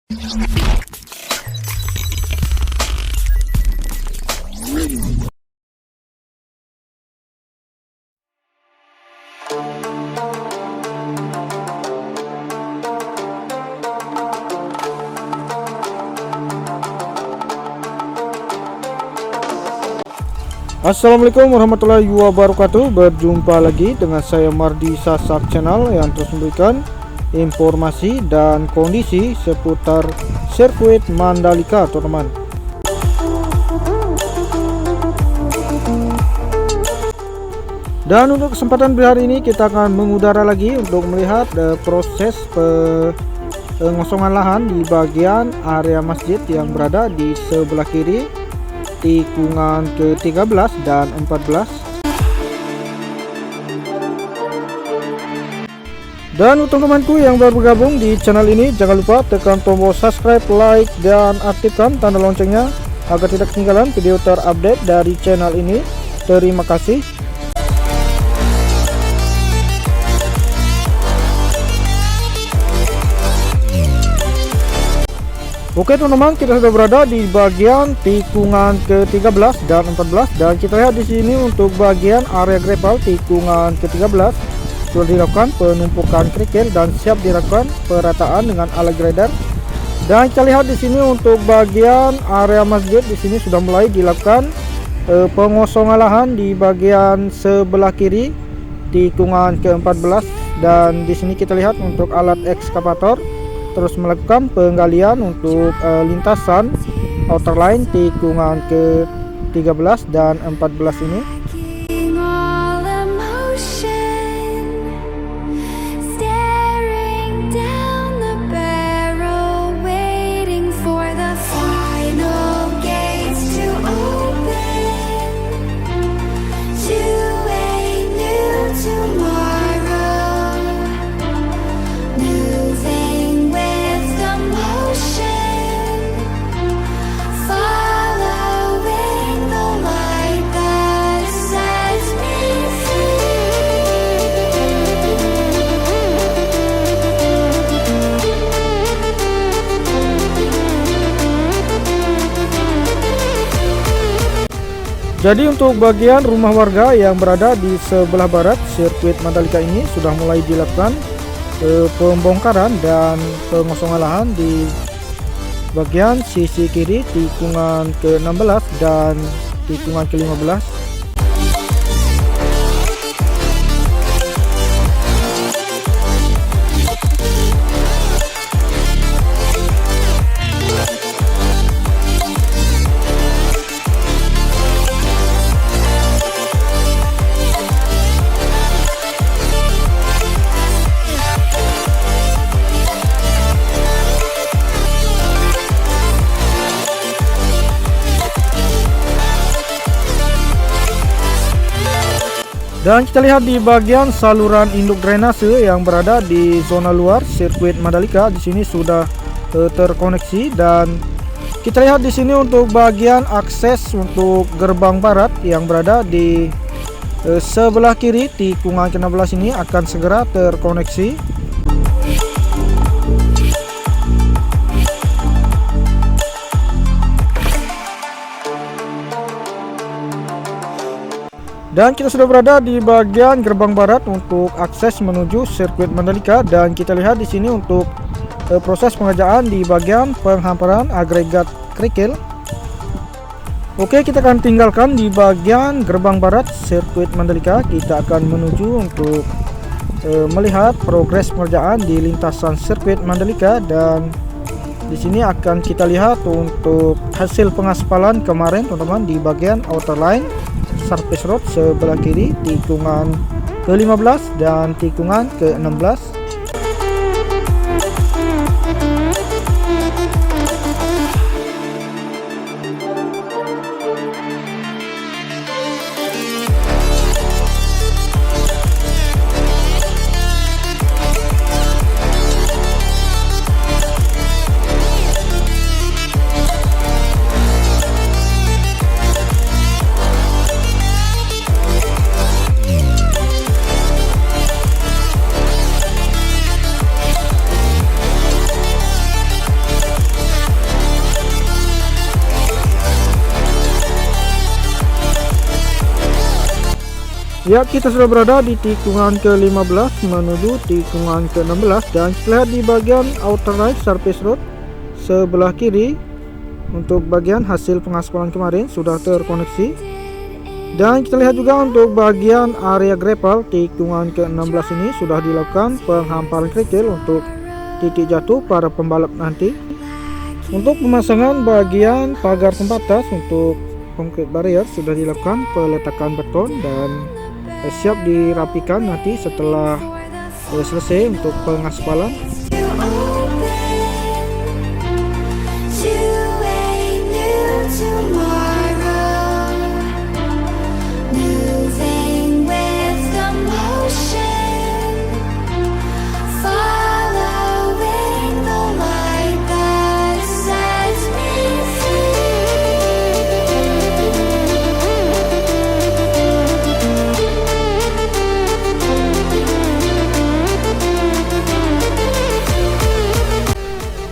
Assalamualaikum warahmatullahi wabarakatuh. Berjumpa lagi dengan saya Mardi Sasak Channel yang terus memberikan informasi dan kondisi seputar sirkuit Mandalika, teman-teman. Dan untuk kesempatan hari ini kita akan mengudara lagi untuk melihat proses pengosongan lahan di bagian area masjid yang berada di sebelah kiri tikungan ke-13 dan 14. Dan untuk temanku yang baru bergabung di channel ini, jangan lupa tekan tombol subscribe, like, dan aktifkan tanda loncengnya agar tidak ketinggalan video terupdate dari channel ini. Terima kasih. Oke teman-teman, kita sudah berada di bagian tikungan ke-13 dan 14, dan kita lihat di sini untuk bagian area gravel tikungan ke-13 sudah dilakukan penumpukan kerikil dan siap dilakukan perataan dengan alat grader. Dan kita lihat di sini untuk bagian area masjid di sini sudah mulai dilakukan pengosongan lahan di bagian sebelah kiri tikungan ke-14, dan di sini kita lihat untuk alat ekskavator terus melakukan penggalian untuk lintasan outer line tikungan ke-13 dan 14 ini. Jadi untuk bagian rumah warga yang berada di sebelah barat sirkuit Mandalika ini sudah mulai dilakukan pembongkaran dan pengosongan lahan di bagian sisi kiri tikungan ke-16 dan tikungan ke-15. Dan kita lihat di bagian saluran induk drainase yang berada di zona luar sirkuit Mandalika di sini sudah terkoneksi, dan kita lihat di sini untuk bagian akses untuk gerbang barat yang berada di sebelah kiri tikungan ke-16 ini akan segera terkoneksi. Dan kita sudah berada di bagian gerbang barat untuk akses menuju sirkuit Mandalika, dan kita lihat di sini untuk proses pengerjaan di bagian penghamparan agregat kerikil. Oke, kita akan tinggalkan di bagian gerbang barat sirkuit Mandalika. Kita akan menuju untuk melihat progres pengerjaan di lintasan sirkuit Mandalika, dan di sini akan kita lihat untuk hasil pengaspalan kemarin teman-teman di bagian outer line surface road sebelah kiri tikungan ke-15 dan tikungan ke-16. Ya, kita sudah berada di tikungan ke-15 menuju tikungan ke-16 dan kita lihat di bagian outer right surface road sebelah kiri untuk bagian hasil pengaspalan kemarin sudah terkoneksi. Dan kita lihat juga untuk bagian area gravel tikungan ke-16 ini sudah dilakukan penghamparan kerikil untuk titik jatuh para pembalap nanti. Untuk pemasangan bagian pagar pembatas untuk concrete barrier sudah dilakukan peletakan beton dan siap dirapikan nanti setelah selesai untuk pengaspalan.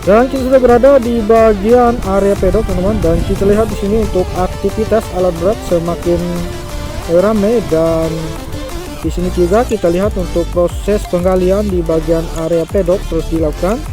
Dan kita sudah berada di bagian area pedok teman-teman, dan kita lihat di sini untuk aktivitas alat berat semakin ramai, dan di sini juga kita lihat untuk proses penggalian di bagian area pedok terus dilakukan.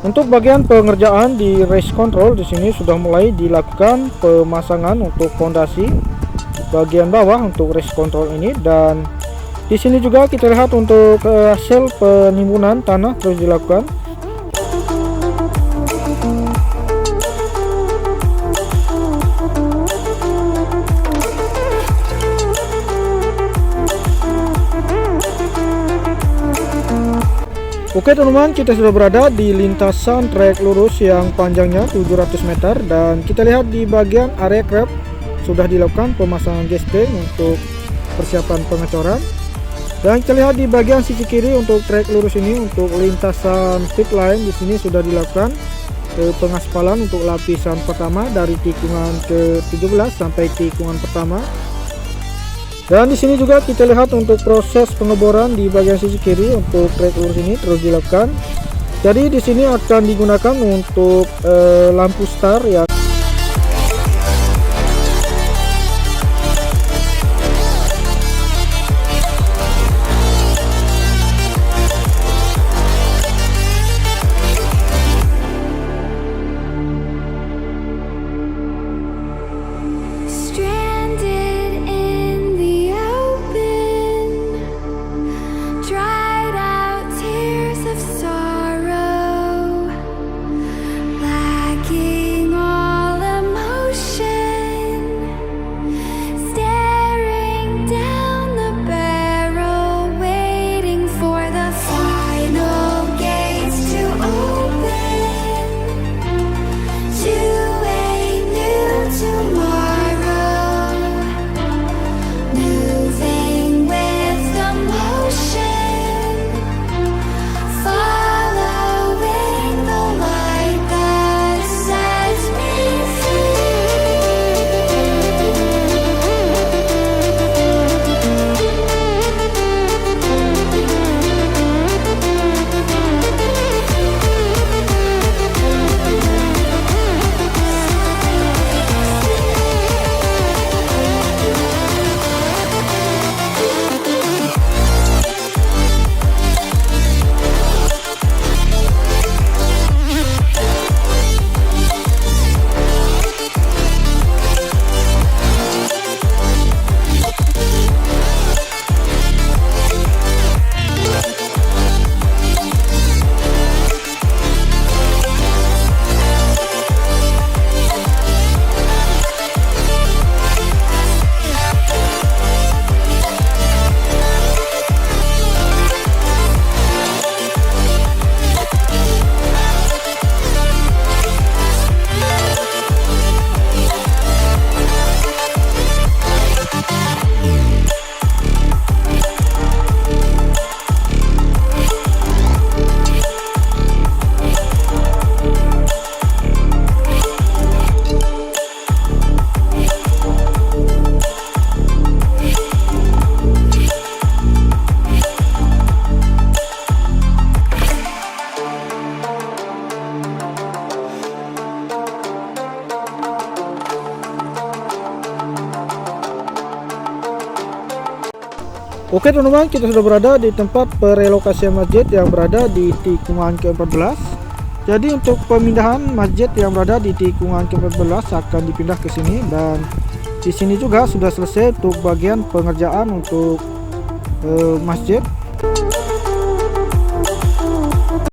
Untuk bagian pengerjaan di race control di sini sudah mulai dilakukan pemasangan untuk fondasi bagian bawah untuk race control ini, dan di sini juga kita lihat untuk hasil penimbunan tanah terus dilakukan. Oke teman-teman, kita sudah berada di lintasan trek lurus yang panjangnya 700 meter, dan kita lihat di bagian area curb sudah dilakukan pemasangan gesting untuk persiapan pengecoran. Dan kita lihat di bagian sisi kiri untuk trek lurus ini untuk lintasan pit line di sini sudah dilakukan pengaspalan untuk lapisan pertama dari tikungan ke-17 sampai tikungan pertama. Dan di sini juga kita lihat untuk proses pengeboran di bagian sisi kiri untuk trek lurus ini terus dilakukan. Jadi di sini akan digunakan untuk lampu star yang Lacking all Oke teman-teman, kita sudah berada di tempat perelokasian masjid yang berada di tikungan ke-14. Jadi untuk pemindahan masjid yang berada di tikungan ke-14 akan dipindah ke sini, dan di sini juga sudah selesai untuk bagian pengerjaan untuk masjid.